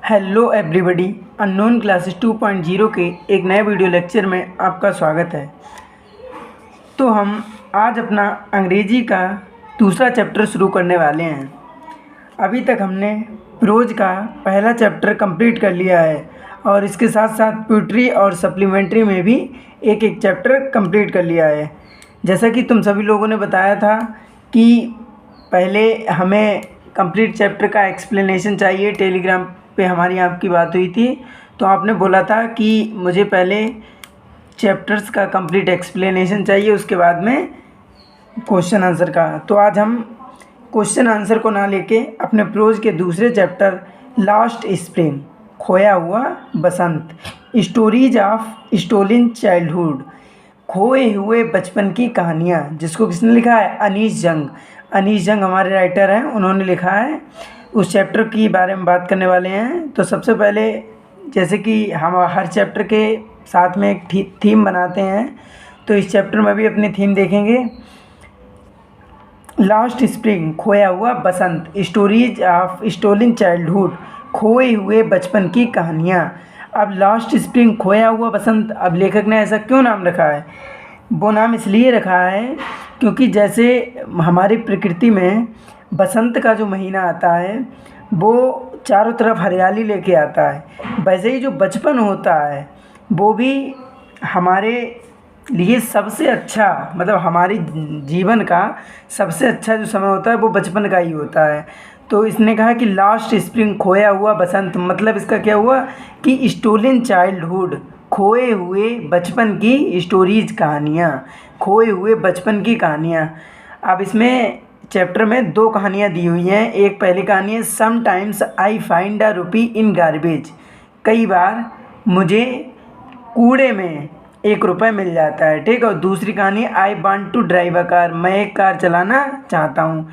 Hello everybody, unknown classes 2.0 के एक नए वीडियो लेक्चर में आपका स्वागत है। तो हम आज अपना अंग्रेजी का दूसरा चैप्टर शुरू करने वाले हैं। अभी तक हमने प्रोज का पहला चैप्टर कंप्लीट कर लिया है और इसके साथ साथ पोइट्री और सप्लीमेंट्री में भी एक एक चैप्टर कंप्लीट कर लिया है। जैसा कि तुम सभी लोगों ने बताया था कि पहले हमें कंप्लीट चैप्टर का एक्सप्लेनेशन चाहिए। टेलीग्राम पे हमारी आपकी बात हुई थी, तो आपने बोला था कि मुझे पहले चैप्टर्स का कंप्लीट एक्सप्लेनेशन चाहिए, उसके बाद में क्वेश्चन आंसर का। तो आज हम क्वेश्चन आंसर को ना लेके अपने प्रोज के दूसरे चैप्टर लास्ट स्प्रिंग, खोया हुआ बसंत, स्टोरीज ऑफ स्टोलन चाइल्डहुड, खोए हुए बचपन की कहानियाँ, जिसको किसने लिखा है? अनीश जंग। अनीश जंग हमारे राइटर हैं, उन्होंने लिखा है। उस चैप्टर की बारे में बात करने वाले हैं। तो सबसे पहले, जैसे कि हम हर चैप्टर के साथ में एक थीम बनाते हैं, तो इस चैप्टर में भी अपनी थीम देखेंगे। लास्ट स्प्रिंग, खोया हुआ बसंत, स्टोरीज ऑफ स्टोलन चाइल्डहुड, खोए हुए बचपन की कहानियाँ। अब लास्ट स्प्रिंग, खोया हुआ बसंत, अब लेखक ने ऐसा क्यों नाम रखा है? वो नाम इसलिए रखा है क्योंकि जैसे हमारी प्रकृति में बसंत का जो महीना आता है वो चारों तरफ हरियाली लेके आता है, वैसे ही जो बचपन होता है वो भी हमारे लिए सबसे अच्छा, मतलब हमारी जीवन का सबसे अच्छा जो समय होता है वो बचपन का ही होता है। तो इसने कहा कि लास्ट स्प्रिंग, खोया हुआ बसंत, मतलब इसका क्या हुआ कि स्टोलन चाइल्डहुड, खोए हुए बचपन की स्टोरीज, कहानियाँ, खोए हुए बचपन की कहानियाँ। अब इसमें चैप्टर में दो कहानियाँ दी हुई हैं। एक पहली कहानी है sometimes I find a rupee in garbage, कई बार मुझे कूड़े में 1 रुपये मिल जाता है, ठीक। और दूसरी कहानी I want to drive a car, मैं एक कार चलाना चाहता हूँ।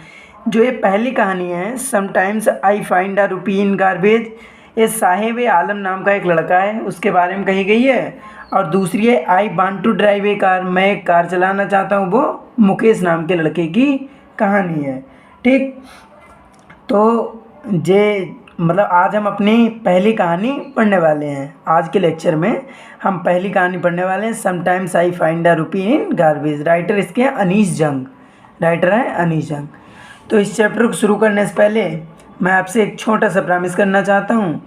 जो ये पहली कहानी है sometimes I find a rupee in garbage, ये साहिब आलम नाम का एक लड़का है, उसके बारे में कही गई है। और दूसरी है I want to drive a car, मैं एक कार चलाना चाहता हूँ, वो मुकेश नाम के लड़के की कहानी है, ठीक। तो मतलब आज हम अपनी पहली कहानी पढ़ने वाले हैं। आज के लेक्चर में हम पहली कहानी पढ़ने वाले हैं, sometimes I find a rupee in garbage. Writer इसके हैं अनीश जंग, राइटर है अनीश जंग। तो इस चैप्टर को शुरू करने से पहले मैं आपसे एक छोटा सा प्रॉमिस करना चाहता हूँ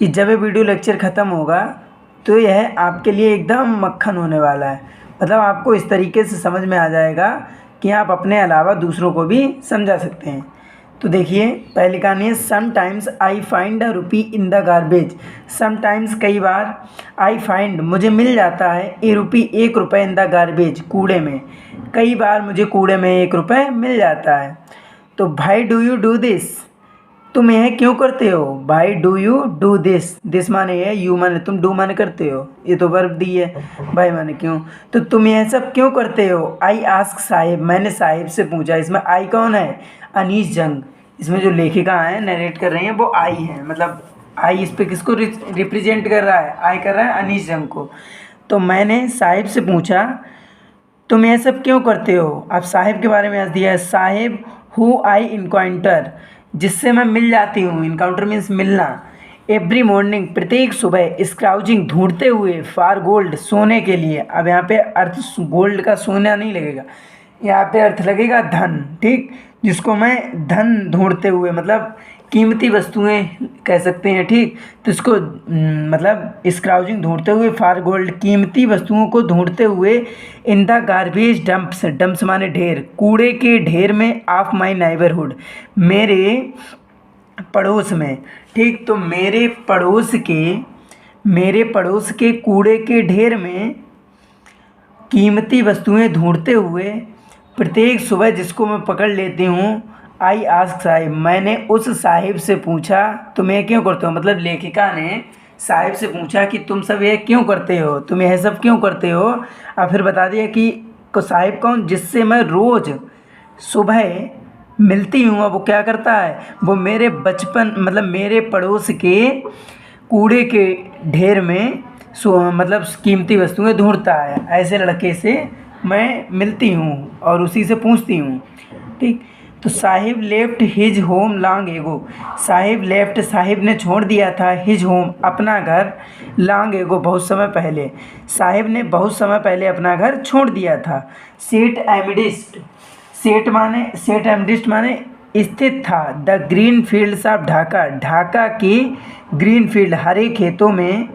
कि जब ये वीडियो लेक्चर ख़त्म होगा तो यह आपके लिए एकदम मक्खन होने वाला है। मतलब आपको इस तरीके से समझ में आ जाएगा कि आप अपने अलावा दूसरों को भी समझा सकते हैं। तो देखिए, पहली कहानी है sometimes I find a rupee in the garbage. Sometimes, कई बार, आई फाइंड, मुझे मिल जाता है, ए रुपी, 1 रुपये, इन द गार्बेज, कूड़े में, कई बार मुझे कूड़े में 1 रुपये मिल जाता है। तो भाई डू यू डू दिस, तुम यह क्यों करते हो? भाई do you do this, this माने है, यू माने तुम, डू माने करते हो, ये तो वर्ब दी है, भाई माने क्यों। तो तुम यह सब क्यों करते हो? आई आस्क साहिब, मैंने साहिब से पूछा। इसमें आई कौन है? अनीश जंग। इसमें जो लेखिका हैं, नरेट कर रही हैं, वो आई है, मतलब आई इस पर किसको रिप्रेजेंट कर रहा है? आई कर रहा है अनीश जंग को। तो मैंने साहिब से पूछा तुम यह सब क्यों करते हो? अब साहिब के बारे में आज दिया है, साहिब हु आई इनकाउंटर, जिससे मैं मिल जाती हूँ। इनकाउंटर मीन्स मिलना। एवरी मॉर्निंग, प्रत्येक सुबह। स्क्राउजिंग, ढूंढते हुए। फार गोल्ड, सोने के लिए। अब यहाँ पे अर्थ गोल्ड का सोना नहीं लगेगा, यहाँ पे अर्थ लगेगा धन, ठीक। जिसको मैं धन ढूंढते हुए, मतलब कीमती वस्तुएं कह सकते हैं, ठीक। तो इसको मतलब स्क्राउजिंग, ढूंढते हुए, फार गोल्ड, कीमती वस्तुओं को ढूंढते हुए, in the garbage dumps, dumps माने ढेर, कूड़े के ढेर में, ऑफ माई नाइबरहुड, मेरे पड़ोस में, ठीक। तो मेरे पड़ोस के कूड़े के ढेर में कीमती वस्तुएं ढूंढते हुए प्रत्येक सुबह, जिसको मैं पकड़ लेती हूँ, आई आस्क साहिब, मैंने उस साहिब से पूछा तुम ये क्यों करते हो। मतलब लेखिका ने साहिब से पूछा कि तुम सब ये क्यों करते हो, तुम यह सब क्यों करते हो। और फिर बता दिया कि साहिब कौन? जिससे मैं रोज़ सुबह मिलती हूँ। अब वो क्या करता है? वो मेरे बचपन, मतलब मेरे पड़ोस के कूड़े के ढेर में मतलब कीमती वस्तुएं ढूंढता है। ऐसे लड़के से मैं मिलती हूँ और उसी से पूछती हूँ, ठीक। तो Sahib left his home long ago. Sahib left, Sahib ने छोड़ दिया था, हिज होम अपना घर, लॉन्ग एगो बहुत समय पहले। साहिब ने बहुत समय पहले अपना घर छोड़ दिया था। सेट एमिडिस्ट, सेट एमिडिस्ट माने स्थित था। The green fields of Dhaka, Dhaka की ग्रीन फील्ड हरे खेतों में।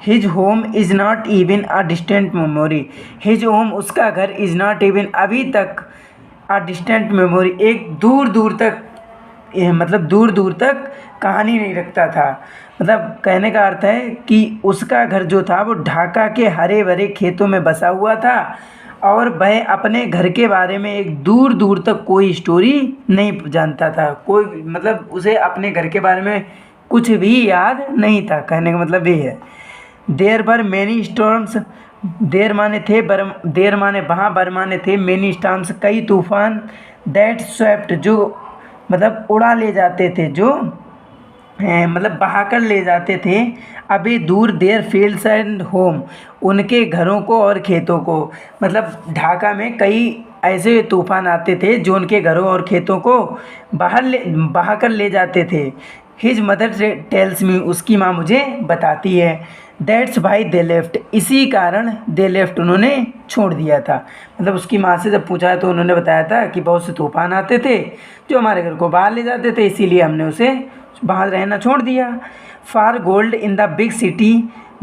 His home is not even a distant memory, his home उसका घर, इज़ नॉट इवन अभी तक, अ डिस्टेंट मेमोरी एक दूर दूर तक, मतलब दूर दूर तक कहानी नहीं रखता था। मतलब कहने का अर्थ है कि उसका घर जो था वो ढाका के हरे भरे खेतों में बसा हुआ था और वह अपने घर के बारे में एक दूर दूर तक कोई स्टोरी नहीं जानता था। कोई मतलब उसे अपने घर के बारे में कुछ भी याद नहीं था, कहने का मतलब ये है। देर वर मैनी स्टॉर्म्स, देर माने थे, देर माने वहाँ, बर माने थे, मैनी स्टॉर्म्स कई तूफान, दैट स्वेप्ट जो मतलब उड़ा ले जाते थे, जो मतलब बहाकर ले जाते थे, अभी दूर देयर फील्ड्स एंड होम उनके घरों को और खेतों को। मतलब ढाका में कई ऐसे तूफान आते थे जो उनके घरों और खेतों को बहाकर ले जाते थे। हिज मदर टेल्स मी, उसकी माँ मुझे बताती है। दैट्स वाई दे लेफ्ट, इसी कारण दे लेफ्ट उन्होंने छोड़ दिया था। मतलब उसकी माँ से जब पूछा तो उन्होंने बताया था कि बहुत से तूफान आते थे जो हमारे घर को बाहर ले जाते थे, इसीलिए हमने उसे बाहर रहना छोड़ दिया। For gold in the big city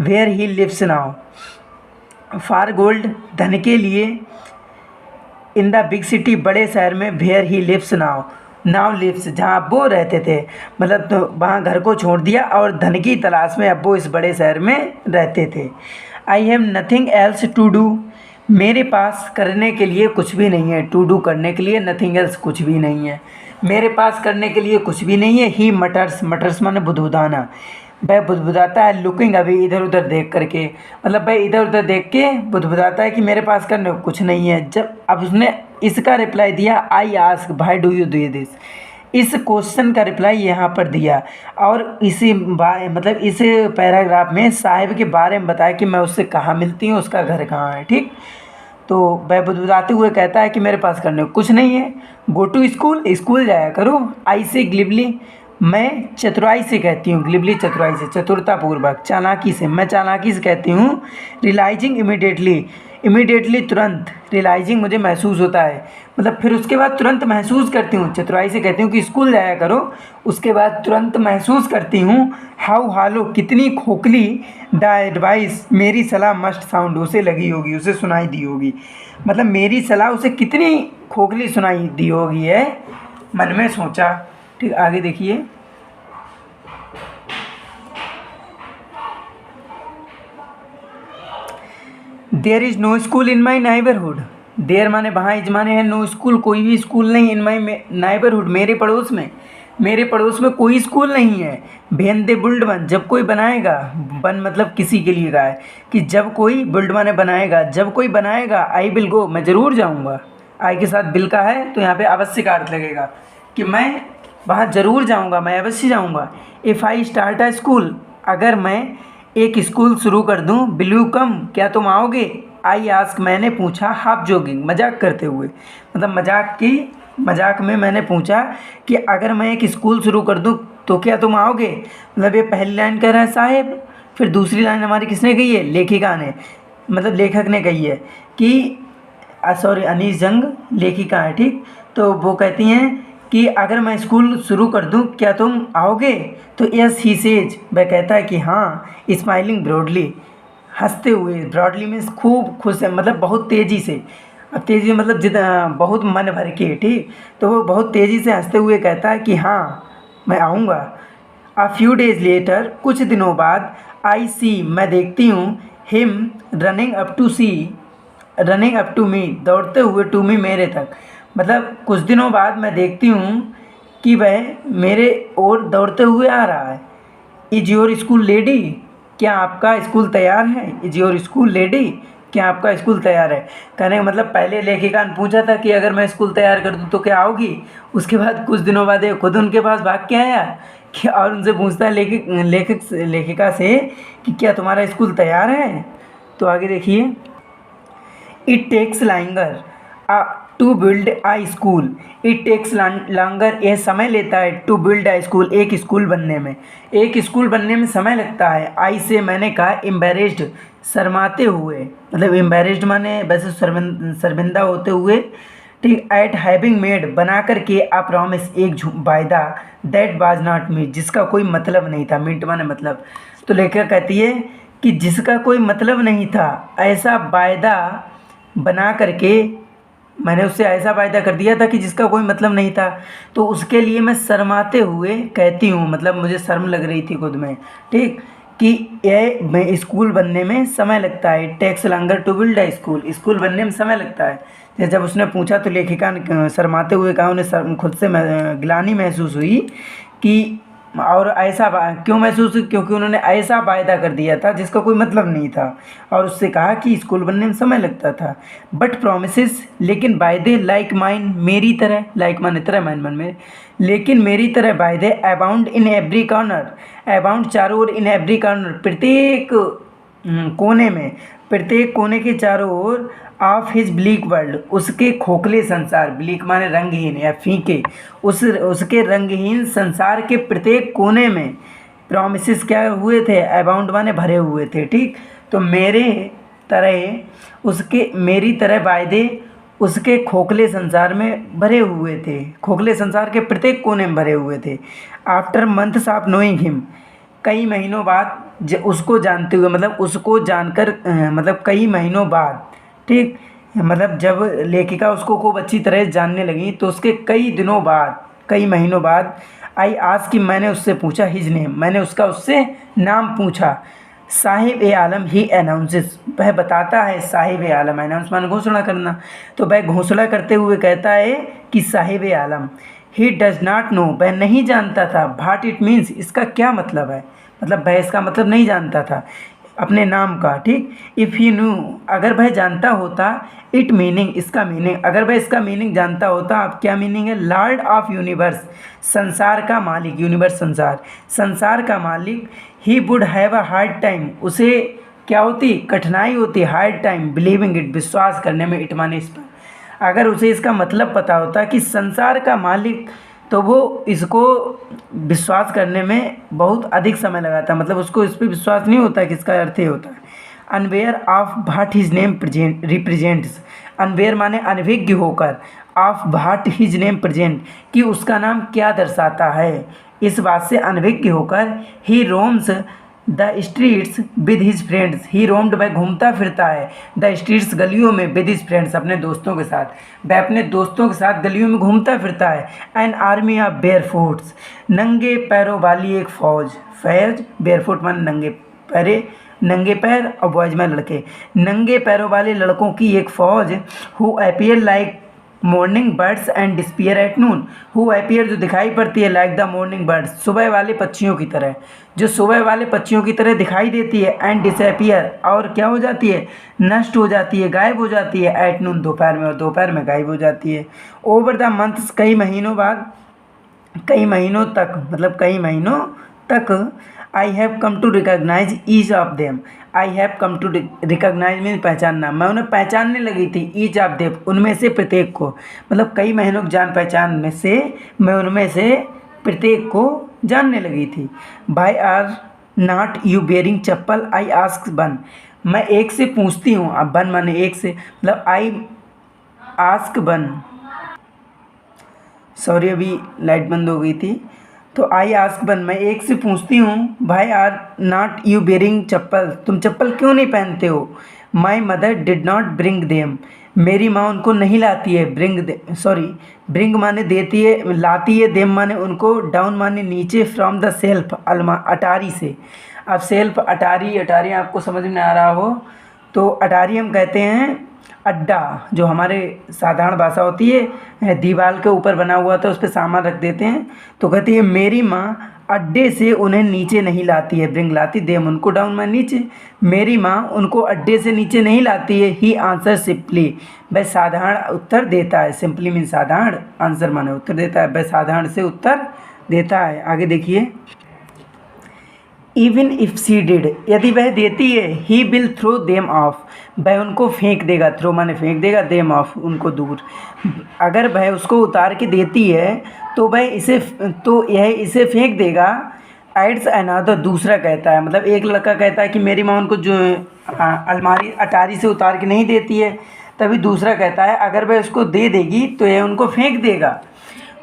where he lives now, for gold धन के लिए, इन द बिग सिटी बड़े शहर में, where he lives now, now lives जहाँ अब वो रहते थे, मतलब तो वहाँ घर को छोड़ दिया और धन की तलाश में अब वो इस बड़े शहर में रहते थे। I have nothing else to do, मेरे पास करने के लिए कुछ भी नहीं है। टू डू करने के लिए, नथिंग एल्स कुछ भी नहीं है, मेरे पास करने के लिए कुछ भी नहीं है। ही मटर्स, मटर्स माने बुदबुदाना, वह बुदबुदाता है। लुकिंग अभी इधर उधर देख करके, मतलब वह इधर उधर देख के बुदबुदाता है कि मेरे पास करने को कुछ नहीं है। जब अब उसने इसका रिप्लाई दिया, I ask why do you do this, इस क्वेश्चन का रिप्लाई यहाँ पर दिया और इसी मतलब इस पैराग्राफ में साहिब के बारे में बताया कि मैं उससे कहाँ मिलती हूँ, उसका घर कहाँ है। ठीक, तो वह बुदबुदाते हुए कहता है कि मेरे पास करने को कुछ नहीं है। गो टू स्कूल, स्कूल जाया करो। आई से ग्लिबली, मैं चतुराई से कहती हूँ, ग्लिबली चतुराई से, चतुरतापूर्वक, चालाकी से, मैं चालाकी से कहती हूँ। रियलाइजिंग इमीडिएटली, इमीडिएटली तुरंत, रियलाइजिंग मुझे महसूस होता है, मतलब फिर उसके बाद तुरंत महसूस करती हूँ। चतुराई से कहती हूँ कि स्कूल जाया करो, उसके बाद तुरंत महसूस करती हूँ। हाउ हालो, कितनी खोखली, द एडवाइस, मेरी सलाह मस्ट साउंड, उसे लगी होगी, उसे सुनाई दी होगी, मतलब मेरी सलाह उसे कितनी खोखली सुनाई दी होगी है, मन में सोचा। ठीक, आगे देखिए। There is no school in my neighbourhood, there माने वहाँ, इज माने है, नो स्कूल कोई भी स्कूल नहीं, इन माई नाइबरहुड मेरे पड़ोस में, मेरे पड़ोस में कोई स्कूल नहीं है। भेन दे बुल्ड वन, जब कोई बनाएगा, बन मतलब किसी के लिए कहा है कि जब कोई, बुल्ड माने बनाएगा, जब कोई बनाएगा, आई विल गो, मैं ज़रूर जाऊँगा। आई के साथ बिल का है तो यहाँ पे अवश्य का अर्थ लगेगा कि मैं वहाँ ज़रूर जाऊँगा, मैं अवश्य जाऊँगा। If I start a school, अगर मैं एक स्कूल शुरू कर दूँ, विल यू कम, क्या तुम आओगे। आई आस्क, मैंने पूछा, हाफ जोगिंग, मजाक करते हुए, मतलब मजाक में मैंने पूछा कि अगर मैं एक स्कूल शुरू कर दूँ तो क्या तुम आओगे। मतलब ये पहली लाइन कह रहा है साहिब, फिर दूसरी लाइन हमारी किसने कही है, लेखिका ने, मतलब लेखक ने कही है कि सॉरी अनीस जंग लेखिका है। ठीक, तो वो कहती हैं कि अगर मैं स्कूल शुरू कर दूं क्या तुम आओगे। तो यस ही सेज, वह कहता है कि हाँ। स्माइलिंग ब्रॉडली, हंसते हुए, ब्रॉडली मीन्स खूब खुश है, मतलब बहुत तेज़ी से, अब तेज़ी मतलब जितना बहुत मन भर के। ठीक, तो वो बहुत तेज़ी से हंसते हुए कहता है कि हाँ मैं आऊँगा। अ फ्यू डेज लेटर, कुछ दिनों बाद, आई सी, मैं देखती हूँ, him running up to see, running up to me, दौड़ते हुए, टू मी मेरे तक, मतलब कुछ दिनों बाद मैं देखती हूँ कि वह मेरे ओर दौड़ते हुए आ रहा है। इज योर स्कूल रेडी, क्या आपका स्कूल तैयार है। इज योर स्कूल रेडी, क्या आपका स्कूल तैयार है। कहने का मतलब पहले लेखिका ने पूछा था कि अगर मैं स्कूल तैयार कर दूँ तो क्या आओगी, उसके बाद कुछ दिनों बाद ये खुद उनके पास भाग के आया कि और उनसे पूछता है लेखिका से कि क्या तुम्हारा स्कूल तैयार है। तो आगे देखिए। It takes longer to build a school, it takes longer, यह समय लेता है, टू बिल्ड आ स्कूल, एक स्कूल बनने में, एक स्कूल बनने में समय लगता है। आई से मैंने कहा, एम्बेरेस्ड, शर्माते हुए, मतलब एम्बेरेस्ड माने वैसे शर्मिंदा होते हुए, ठीक, एट हैविंग मेड, बना करके, आ प्रॉमिस, एक वायदा, दैट वाज नॉट मी, जिसका कोई मतलब नहीं था, मीट माने मतलब। तो लेखक कहती है कि जिसका कोई मतलब नहीं था, ऐसा वायदा बना करके, मैंने उससे ऐसा वायदा कर दिया था कि जिसका कोई मतलब नहीं था, तो उसके लिए मैं शर्माते हुए कहती हूँ, मतलब मुझे शर्म लग रही थी खुद में, ठीक, कि ये मैं स्कूल बनने में समय लगता है, takes longer to build a school, school बनने में समय लगता है। जैसे जब उसने पूछा तो लेखिका ने शर्माते हुए कहा, उन्हें खुद से ग्लानि महसूस हुई कि, और ऐसा क्यों महसूस हुई, क्योंकि उन्होंने ऐसा वायदा कर दिया था जिसका कोई मतलब नहीं था, और उससे कहा कि स्कूल बनने में समय लगता था। बट प्रोमिसेस, लेकिन वायदे, लाइक माइन, मेरी तरह, लाइक माने तरह, माइन मन में, लेकिन मेरी तरह वायदे, abound in every corner, abound चारों ओर, इन एवरी कॉर्नर, प्रत्येक कोने में, प्रत्येक कोने के चारों ओर, ऑफ हिज ब्लीक वर्ल्ड, उसके खोखले संसार, ब्लीक माने रंगहीन या फीके, उसके रंगहीन संसार के प्रत्येक कोने में प्रॉमिसेस क्या हुए थे, अबाउंड माने भरे हुए थे, ठीक। तो मेरे तरह उसके, मेरी तरह वायदे उसके खोखले संसार में भरे हुए थे, खोखले संसार के प्रत्येक कोने में भरे हुए थे। After months of knowing him, कई महीनों बाद उसको जानते हुए, मतलब उसको जानकर, मतलब कई महीनों बाद, ठीक, मतलब जब लेखिका उसको खूब अच्छी तरह जानने लगी तो उसके कई दिनों बाद, कई महीनों बाद, आई आज कि मैंने उससे पूछा, हिज नेम, मैंने उससे नाम पूछा। साहिब ए आलम, ही अनाउंसेस, वह बताता है, साहिब ए आलम, अनाउंस माने घोषणा करना, तो वह घोषणा करते हुए कहता है कि साहिब ए आलम। ही डज नॉट नो, वह नहीं जानता था, व्हाट इट मीन्स, इसका क्या मतलब है, मतलब वह इसका मतलब नहीं जानता था अपने नाम का, ठीक। इफ़ ही न्यू, अगर वह जानता होता, इट मीनिंग, इसका मीनिंग, अगर वह इसका मीनिंग जानता होता, अब क्या मीनिंग है, लॉर्ड ऑफ यूनिवर्स, संसार का मालिक, यूनिवर्स संसार, संसार का मालिक, he would have a hard time, उसे क्या होती, कठिनाई होती, हार्ड टाइम बिलीविंग इट, विश्वास करने में, इट माने इस पर, अगर उसे इसका मतलब पता होता कि संसार का मालिक, तो वो इसको विश्वास करने में बहुत अधिक समय लगाता, मतलब उसको इस पर विश्वास नहीं होता कि इसका अर्थ ये होता है। Unaware of what his name represents, unaware माने अनभिज्ञ होकर, of what his name present, कि उसका नाम क्या दर्शाता है, इस बात से अनभिज्ञ होकर, he roams the streets with his friends, he roamed, वह घूमता फिरता है, द स्ट्रीट्स, गलियों में, विद हिज फ्रेंड्स, अपने दोस्तों के साथ, वह अपने दोस्तों के साथ गलियों में घूमता फिरता है। एन आर्मी ऑफ बेयरफुट्स, नंगे पैरों वाली एक फौज, फैज बेयरफुट मान नंगे पैरे, नंगे पैर, और बॉयज में लड़के, नंगे पैरों वाले लड़कों की एक फौज, who appear like morning birds and disappear at noon, who appear, जो दिखाई पड़ती है, लाइक द मॉर्निंग बर्ड्स, सुबह वाले पक्षियों की तरह, जो सुबह वाले पक्षियों की तरह दिखाई देती है, एंड डिसअपियर, और क्या हो जाती है, नष्ट हो जाती है, गायब हो जाती है, एट नून, दोपहर में, और दोपहर में गायब हो जाती है। ओवर द मंथ्स, कई महीनों बाद, कई महीनों तक, मतलब कई महीनों तक, I have come to recognise each of them, I have come to recognise mean पहचानना, मैं उन्हें पहचानने लगी थी, ईच ऑफ देम, उनमें से प्रत्येक को, मतलब कई महीनों की जान पहचान में से मैं उनमें से प्रत्येक को जानने लगी थी। Why are not you wearing chappal, I ask one, मैं एक से पूछती हूँ, अब बन माने एक से, मतलब आई आस्क बन, सॉरी अभी लाइट बंद हो गई थी, तो आई आस्क बन, मैं एक से पूछती हूँ, भाई आर नॉट यू बेयरिंग चप्पल, तुम चप्पल क्यों नहीं पहनते हो। My mother did not bring them, मेरी माँ उनको नहीं लाती है, ब्रिंग माने देती है, लाती है, देम माने उनको, डाउन माने नीचे, फ्रॉम द सेल्फ, अटारी से। अब सेल्फ, अटारी आपको समझ में आ रहा हो तो अटारी हम कहते हैं अड्डा, जो हमारे साधारण भाषा होती है, दीवार के ऊपर बना हुआ था, उस पर सामान रख देते हैं, तो कहती है मेरी माँ अड्डे से उन्हें नीचे नहीं लाती है, ब्रिंग लाती, देम उनको, डाउन में नीचे, मेरी माँ उनको अड्डे से नीचे नहीं लाती है। ही आंसर सिंपली, वह साधारण उत्तर देता है, सिंपली मीन साधारण, आंसर माने उत्तर देता है, वह साधारण से उत्तर देता है। आगे देखिए, इवन इफ सी डिड, यदि वह देती है, he will throw them off, वह उनको फेंक देगा, थ्रो माने फेंक देगा, देम ऑफ उनको दूर। अगर वह उसको उतार के देती है तो यह इसे फेंक देगा। एड्स अनदर, दूसरा कहता है, मतलब एक लड़का कहता है कि मेरी माँ उनको जो अलमारी अटारी से उतार के नहीं देती है, तभी दूसरा कहता है अगर वह उसको दे देगी तो यह उनको फेंक देगा।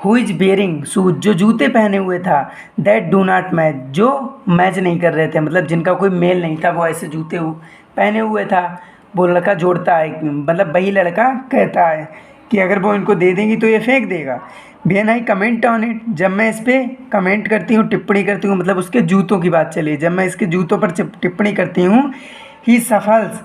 हु इज़ बेयरिंग शूज, जो जूते पहने हुए था, दैट डू नॉट मैच, जो मैच नहीं कर रहे थे, मतलब जिनका कोई मेल नहीं था, वो ऐसे जूते पहने हुए था। वो लड़का जोड़ता है, मतलब वही लड़का कहता है कि अगर वो इनको दे देंगी तो ये फेंक देगा। When I comment on it, जब मैं इस पर कमेंट करती हूँ, टिप्पणी करती हूँ, मतलब उसके जूतों की बात चली, जब मैं इसके जूतों पर टिप्पणी करती हूँ, ही सफल्स,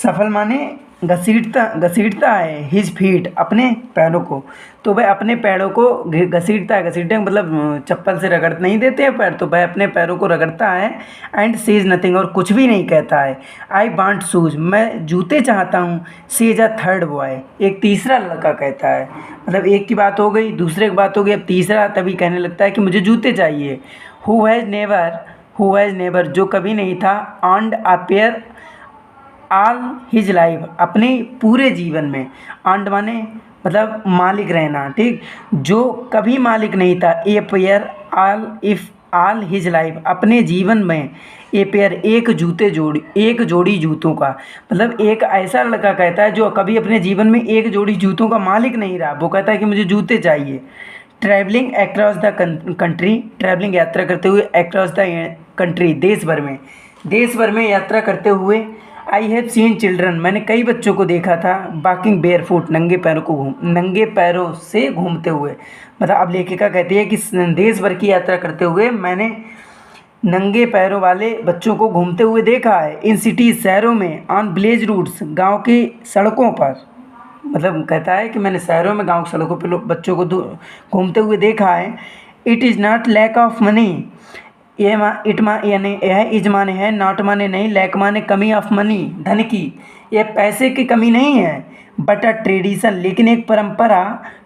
सफल माने घसीटता है, हिज फीट, अपने पैरों को, तो वह अपने पैरों को घसीटता है, घसीटने मतलब चप्पल से रगड़ नहीं देते हैं पैर, तो वह अपने पैरों को रगड़ता है। एंड सेज नथिंग, और कुछ भी नहीं कहता है। आई वांट शूज, मैं जूते चाहता हूँ। सेज अ थर्ड बॉय, एक तीसरा लड़का कहता है, मतलब एक की बात हो गई, दूसरे की बात हो गई, अब तीसरा तभी कहने लगता है कि मुझे जूते चाहिए। हु हैज़ नेवर, जो कभी नहीं था, owned a pair all his life, अपने पूरे जीवन में, ऑन्ड माने मतलब मालिक रहना, ठीक, जो कभी मालिक नहीं था, a pair all his life, अपने जीवन में, ए पेयर एक जोड़ी जूतों का, मतलब एक ऐसा लड़का कहता है जो कभी अपने जीवन में एक जोड़ी जूतों का मालिक नहीं रहा, वो कहता है कि मुझे जूते चाहिए। Travelling across the country, travelling यात्रा करते हुए, अक्रॉस द कंट्री देश भर में यात्रा करते हुए। आई हैव सीन चिल्ड्रन, मैंने कई बच्चों को देखा था, वॉकिंग बेयर फुट, नंगे पैरों से घूमते हुए, मतलब अब लेखिका कहती है कि देश भर की यात्रा करते हुए मैंने नंगे पैरों वाले बच्चों को घूमते हुए देखा है। इन सिटीज़, शहरों में, ऑन विलेज रूट्स, गांव की सड़कों पर, मतलब कहता है कि मैंने शहरों में, गांव की सड़कों पर बच्चों को घूमते हुए देखा है। It is not lack of money, यानी यह इज माने है, नॉट माने नहीं, लैक माने कमी ऑफ मनी, धन की, यह पैसे की कमी नहीं है, बट अ ट्रेडिशन, लेकिन एक परंपरा,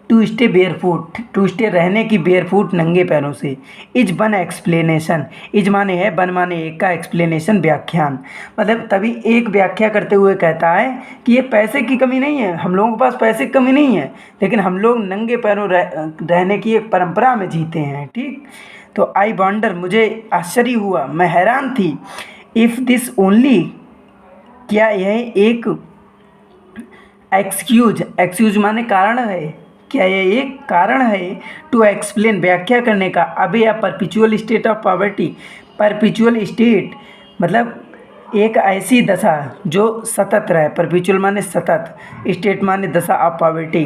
to stay barefoot, to stay रहने की, बेयरफुट नंगे पैरों से। इज वन एक्सप्लेनेशन, इज माने है, वन माने एक का, एक्सप्लेनेशन व्याख्यान, मतलब तभी एक व्याख्या करते हुए कहता है कि ये पैसे की कमी नहीं है, हम लोगों के पास पैसे की कमी नहीं है, लेकिन हम लोग नंगे पैरों रहने की एक परंपरा में जीते हैं, ठीक। तो आई वंडर, मुझे आश्चर्य हुआ, मैं हैरान थी। इफ़ दिस ओनली, क्या यह एक एक्सक्यूज माने कारण है, क्या यह एक कारण है, टू एक्सप्लेन, व्याख्या करने का, अबे या perpetual state of poverty, perpetual state मतलब एक ऐसी दशा जो सतत रहे, परपिचुअल माने सतत, स्टेट माने दशा ऑफ पॉवर्टी,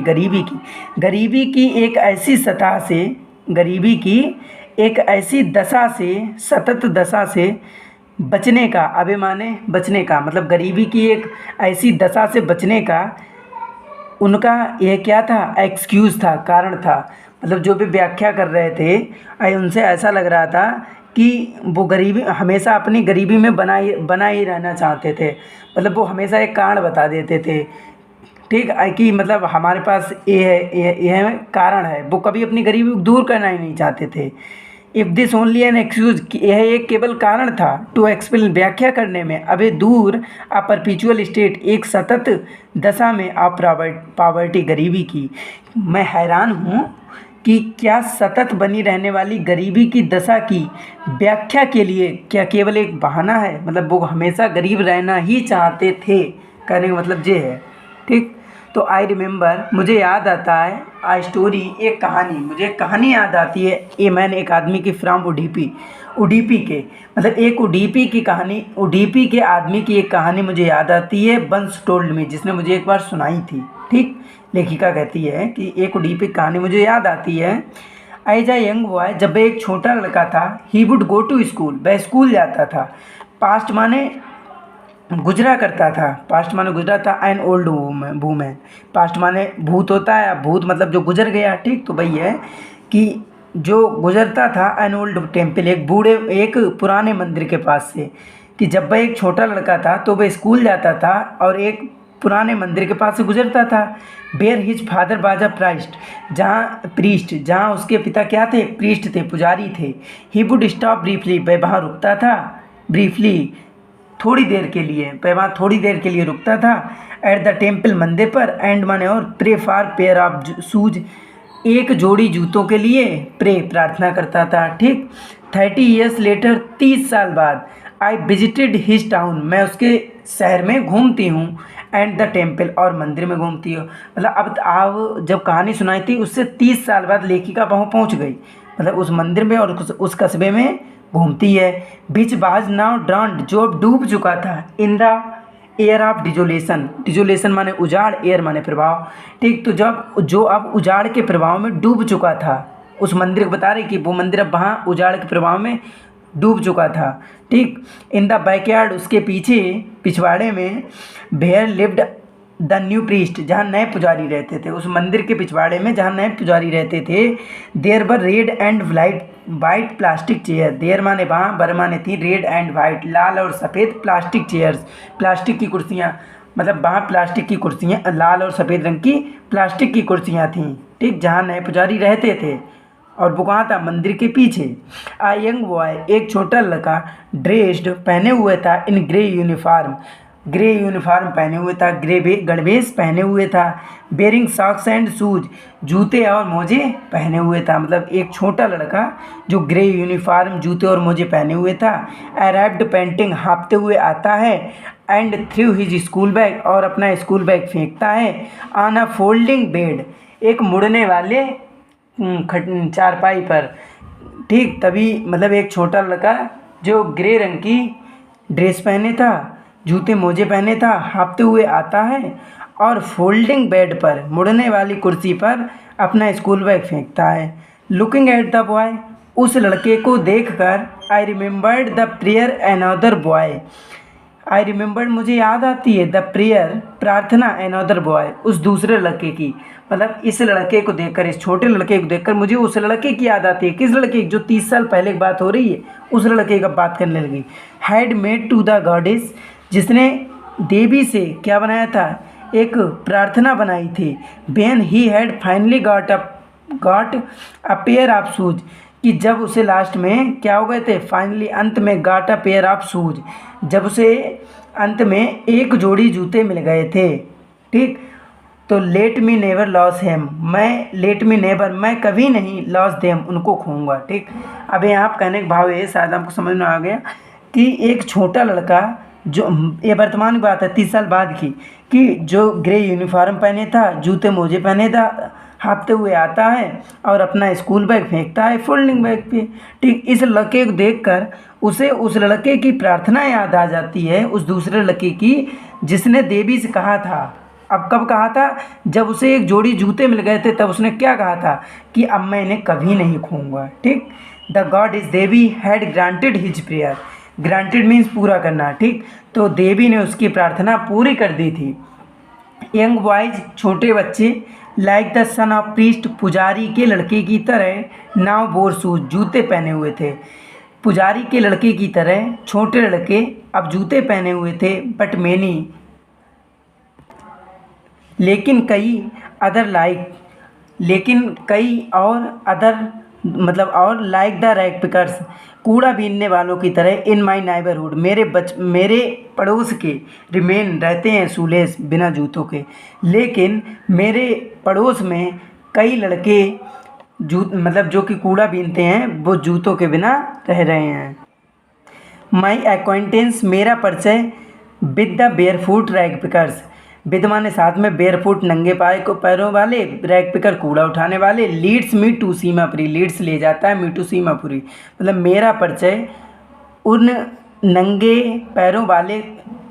गरीबी की एक ऐसी सतह से, गरीबी की एक ऐसी दशा से, सतत दशा से बचने का, अबे माने बचने का, मतलब गरीबी की एक ऐसी दशा से बचने का उनका यह क्या था, एक्सक्यूज़ था, कारण था, मतलब जो भी व्याख्या कर रहे थे उनसे ऐसा लग रहा था कि वो गरीबी, हमेशा अपनी गरीबी में बना ही रहना चाहते थे, मतलब वो हमेशा एक कारण बता देते थे, ठीक है, कि मतलब हमारे पास ये है, यह कारण है, वो कभी अपनी गरीबी को दूर करना ही नहीं चाहते थे। If this only an excuse, यह एक केवल कारण था, टू एक्सप्लेन, व्याख्या करने में, अबे दूर, अ परपिचुअल स्टेट, एक सतत दशा में, ऑफ पॉवर्टी, गरीबी की। मैं हैरान हूँ कि क्या सतत बनी रहने वाली गरीबी की दशा की व्याख्या के लिए क्या केवल एक बहाना है, मतलब वो हमेशा गरीब रहना ही चाहते थे, कहने का मतलब ये है, ठीक। तो आई रिमेंबर, मुझे याद आता है, आ स्टोरी, एक कहानी, मुझे एक कहानी याद आती है, ये मैंने एक आदमी की, फ्रॉम उडीपी के, मतलब एक उडीपी की कहानी, उडीपी के आदमी की एक कहानी मुझे याद आती है, वंस टोल्ड मी, जिसने मुझे एक बार सुनाई थी, ठीक। लेखिका कहती है कि एक उडीपी की कहानी मुझे याद आती है। एज अ यंग बॉय, जब वह एक छोटा लड़का था, he would go to school, वह स्कूल जाता था। पास्ट माने गुजरा करता था, पास्ट माने गुजरा था, एन ओल्ड वूमेन, पास्ट माने भूत होता है, भूत मतलब जो गुजर गया, ठीक। तो वही है कि जो गुजरता था, एन ओल्ड टेम्पल, एक पुराने मंदिर के पास से, कि जब वह एक छोटा लड़का था तो वह स्कूल जाता था और एक पुराने मंदिर के पास से गुजरता था। Where his father was a priest, जहाँ उसके पिता क्या थे, प्रीस्ट थे, पुजारी थे। ही वुड स्टॉप ब्रीफली, वह वहाँ रुकता था, ब्रीफली, थोड़ी देर के लिए, वहाँ थोड़ी देर के लिए रुकता था। एट द टेम्पल, मंदिर पर। एंड माने और, pray for pair of shoes, एक जोड़ी जूतों के लिए प्रे, प्रार्थना करता था। ठीक। 30 ईयर्स लेटर, 30 साल बाद, आई विजिटेड हिज टाउन, मैं उसके शहर में घूमती हूँ। एंड द टेम्पल, और मंदिर में घूमती हूँ। मतलब अब आप जब कहानी सुनाई थी उससे 30 साल बाद लेखिका वहाँ पहुँच गई, मतलब उस मंदिर में और उस कस्बे में घूमती है। बीच बाज नाउ ड्राउंड, जो अब डूब चुका था। इन द एयर ऑफ डिजोलेशन, डिजोलेशन माने उजाड़, एयर माने प्रभाव। ठीक। तो जो अब उजाड़ के प्रभाव में डूब चुका था, उस मंदिर को बता रहे कि वो मंदिर अब वहाँ उजाड़ के प्रभाव में डूब चुका था। ठीक। इन द बैकयार्ड, उसके पीछे पिछवाड़े में, where lived the new priest, जहाँ नए पुजारी रहते थे, उस मंदिर के पिछवाड़े में जहाँ नए पुजारी रहते थे। There were red and white plastic chair, there माने वहाँ, बर माने थी, रेड एंड वाइट, लाल और सफ़ेद, प्लास्टिक चेयर्स, प्लास्टिक की कुर्सियाँ, मतलब वहाँ प्लास्टिक की कुर्सियाँ, लाल और सफ़ेद रंग की प्लास्टिक की कुर्सियाँ थीं। ठीक। जहाँ नए पुजारी रहते थे, और वो कहाँ था, मंदिर के पीछे। आ यंग बॉय, एक छोटा लड़का, ड्रेस्ड, पहने हुए था, in grey uniform, grey uniform पहने हुए था, ग्रे गणवेश पहने हुए था। बेरिंग सॉक्स एंड शूज, जूते और मोजे पहने हुए था। मतलब एक छोटा लड़का जो ग्रे यूनिफॉर्म, जूते और मोजे पहने हुए था। अराइव्ड पेंटिंग, हाँपते हुए आता है। And through his school bag, और अपना स्कूल बैग फेंकता है। ऑन अ फोल्डिंग बेड, एक मुड़ने वाले चारपाई पर। ठीक। तभी मतलब एक छोटा लड़का जो ग्रे रंग की ड्रेस पहने था, जूते मोजे पहने था, हाँपते हुए आता है और फोल्डिंग बेड पर, मुड़ने वाली कुर्सी पर अपना स्कूल बैग फेंकता है। लुकिंग एट द बॉय, उस लड़के को देखकर, I remembered the prayer another boy, I remembered, मुझे याद आती है, द प्रेयर, प्रार्थना, अनदर बॉय, उस दूसरे लड़के की। मतलब इस लड़के को देखकर, इस छोटे लड़के को देखकर मुझे उस लड़के की याद आती है। किस लड़के की, जो 30 साल पहले की बात हो रही है, उस लड़के का बात करने लगी। Had made to the goddess, जिसने देवी से क्या बनाया था, एक प्रार्थना बनाई थी। When he had finally got a pair of shoes, कि जब उसे लास्ट में क्या हो गए थे, फाइनली अंत में, got a pair of shoes, जब उसे अंत में एक जोड़ी जूते मिल गए थे। ठीक। तो let me never loss him, मैं कभी नहीं लॉस देम, उनको खोऊंगा। ठीक। अब यहाँ आप कहने का भाव है, शायद आपको समझ में आ गया कि एक छोटा लड़का, जो ये वर्तमान की बात है 30 साल बाद की, कि जो ग्रे यूनिफॉर्म पहने था, जूते मोजे पहने था, हाँपते हुए आता है और अपना स्कूल बैग फेंकता है फोल्डिंग बैग पे। ठीक। इस लड़के को देखकर उसे उस लड़के की प्रार्थना याद आ जाती है, उस दूसरे लड़के की, जिसने देवी से कहा था। अब कब कहा था, जब उसे एक जोड़ी जूते मिल गए थे, तब उसने क्या कहा था कि अब मैं इन्हें कभी नहीं खोऊंगा। ठीक। The God is Devi had granted his prayer, granted means पूरा करना। ठीक। तो देवी ने उसकी प्रार्थना पूरी कर दी थी। यंग बॉयज, छोटे बच्चे, like the son of priest, पुजारी के लड़के की तरह, नाव बोर शूज, जूते पहने हुए थे। पुजारी के लड़के की तरह छोटे लड़के अब जूते पहने हुए थे। बट मैनी, लेकिन कई और अदर मतलब और, लाइक द रैग पिकर्स, कूड़ा बीनने वालों की तरह, इन माई नाइबरहुड, मेरे पड़ोस के, रिमेन, रहते हैं, शूलेस, बिना जूतों के। लेकिन मेरे पड़ोस में कई लड़के मतलब जो कि कूड़ा बीनते हैं, वो जूतों के बिना रह रहे हैं। माई एक्वाइंटेंस, मेरा परिचय, with the barefoot rag pickers, with माने साथ में, बेयरफुट, नंगे पैरों वाले, रैग पिकर, कूड़ा उठाने वाले। Leads me to Seemapuri, leads ले जाता है, मी टू सीमापुरी, मतलब मेरा परिचय उन नंगे पैरों वाले,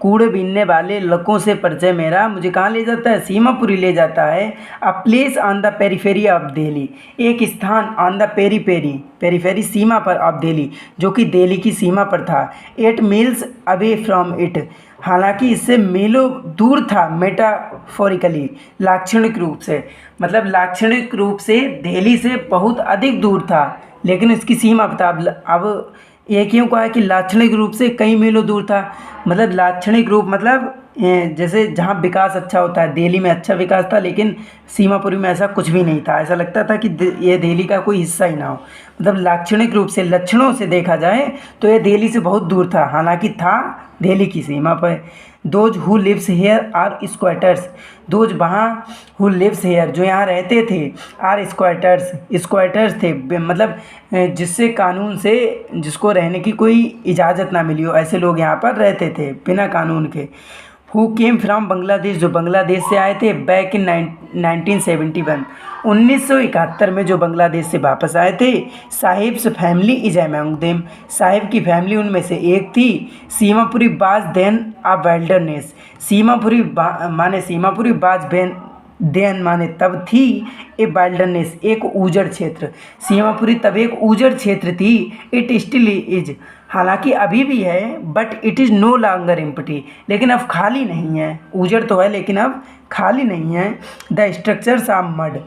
कूड़े बीनने वाले लड़कों से परिचय मेरा मुझे कहाँ ले जाता है, सीमापुरी ले जाता है। A place on the periphery of Delhi, एक स्थान, ऑन द पेरीफेरी सीमा पर, ऑफ दिल्ली, जो कि दिल्ली की सीमा पर था। 8 मील्स अवे फ्रॉम इट, हालांकि इससे मीलों दूर था। मेटाफोरिकली, लाक्षणिक रूप से, मतलब लाक्षणिक रूप से दिल्ली से बहुत अधिक दूर था, लेकिन इसकी सीमा पर था। अब ये क्यों कहा कि लाक्षणिक रूप से कई मीलों दूर था, मतलब लाक्षणिक रूप मतलब जैसे जहाँ विकास अच्छा होता है, दिल्ली में अच्छा विकास था, लेकिन सीमापुरी में ऐसा कुछ भी नहीं था। ऐसा लगता था कि ये दिल्ली का कोई हिस्सा ही ना हो। मतलब लाक्षणिक रूप से, लक्षणों से देखा जाए तो ये दिल्ली से बहुत दूर था, हालांकि था दिल्ली की सीमा पर। Those who lives here are squatters. Those वहाँ हु लिव्स हेयर, जो यहाँ रहते थे, आर स्क्वाटर्स, स्क्वाटर्स थे, मतलब जिससे कानून से, जिसको रहने की कोई इजाज़त ना मिली हो, ऐसे लोग यहाँ पर रहते थे बिना कानून के। हु केम फ्राम बांग्लादेश, जो बांग्लादेश से आए थे, बैक इन 1971, 1971 में जो बांग्लादेश से वापस आए थे। Sahibs family is among them, Sahib की फैमिली उनमें से एक थी। सीमापुरी बाज देन आ वेल्डरनेस, सीमापुरी माने सीमापुरी बाज बेन, देन माने तब थी, ए वाइल्डरनेस, एक ऊजड़ क्षेत्र। सीमापुरी तब एक ऊजड़ क्षेत्र थी। इट स्टिल इज, हालांकि अभी भी है, but it is no longer empty, लेकिन अब खाली नहीं है। ऊजड़ तो है लेकिन अब खाली नहीं है। द स्ट्रक्चर्स ऑफ मड,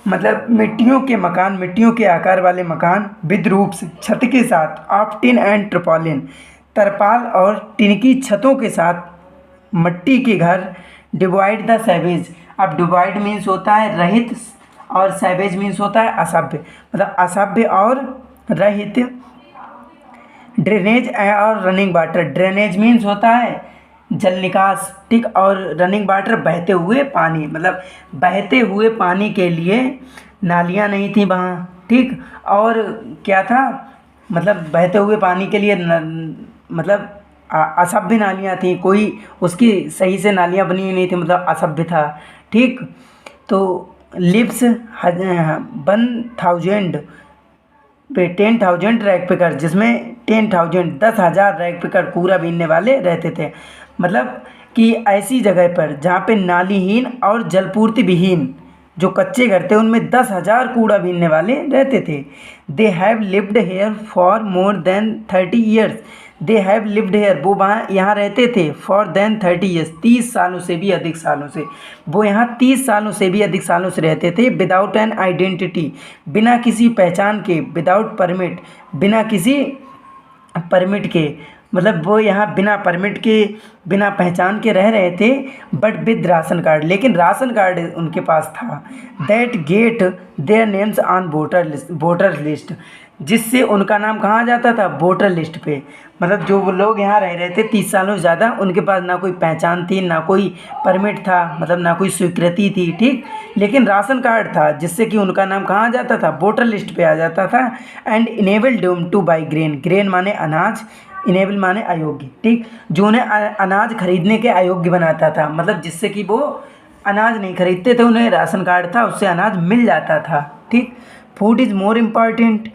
मतलब मिट्टियों के मकान, मिट्टियों के आकार वाले मकान, विद रूप्स, छत के साथ, ऑफ टिन एंड ट्रपालिन, तरपाल और टिन की छतों के साथ, मट्टी के घर। डिवाइड द सैवेज, अब डिवाइड मीन्स होता है रहित, और सैवेज मीन्स होता है असभ्य, मतलब असभ्य और रहित। ड्रेनेज और रनिंग वाटर, ड्रेनेज मीन्स होता है जल निकास, ठीक, और रनिंग वाटर बहते हुए पानी, मतलब बहते हुए पानी के लिए नालियाँ नहीं थी वहाँ, ठीक। और क्या था, मतलब बहते हुए पानी के लिए मतलब असभ्य नालियाँ थी, कोई उसकी सही से नालियाँ बनी हुई नहीं थी, मतलब असभ्य था, ठीक। तो लिप्स 1000 पे 10,000 रैक पिकर, जिसमें 10,000 10,000 रैक पिकर कूड़ा बीनने वाले रहते थे। मतलब कि ऐसी जगह पर जहाँ पे नालीहीन और जलपूर्ति विहीन जो कच्चे घर थे, उनमें 10,000 कूड़ा बीनने वाले रहते थे। They have lived here for more than 30 years, they have lived hair, वो वहाँ यहाँ रहते थे, फॉर देन 30 ईयर्स, 30 सालों से भी अधिक सालों से, वो यहाँ 30 सालों से भी अधिक सालों से रहते थे। विदाउट एन आइडेंटिटी, बिना किसी पहचान के, विदाउट परमिट, बिना किसी परमिट के, मतलब वो यहाँ बिना परमिट के, बिना पहचान के रह रहे थे, बट विद राशन कार्ड, लेकिन राशन कार्ड उनके पास था। That get their names on voter list, जिससे उनका नाम कहाँ आ जाता था, वोटर लिस्ट पे। मतलब जो वो लोग यहाँ रह रहे थे 30 सालों से ज़्यादा, उनके पास ना कोई पहचान थी, ना कोई परमिट था, मतलब ना कोई स्वीकृति थी, ठीक, लेकिन राशन कार्ड था, जिससे कि उनका नाम कहाँ आ जाता था, वोटर लिस्ट पे आ जाता था। And enable them to buy grain, grain माने अनाज, इनेबल माने अयोग्य, ठीक, जो उन्हें अनाज खरीदने के अयोग्य बनाता था, मतलब जिससे कि वो अनाज नहीं खरीदते थे, उन्हें राशन कार्ड था, उससे अनाज मिल जाता था, ठीक। फूड इज़ मोर इम्पॉर्टेंट,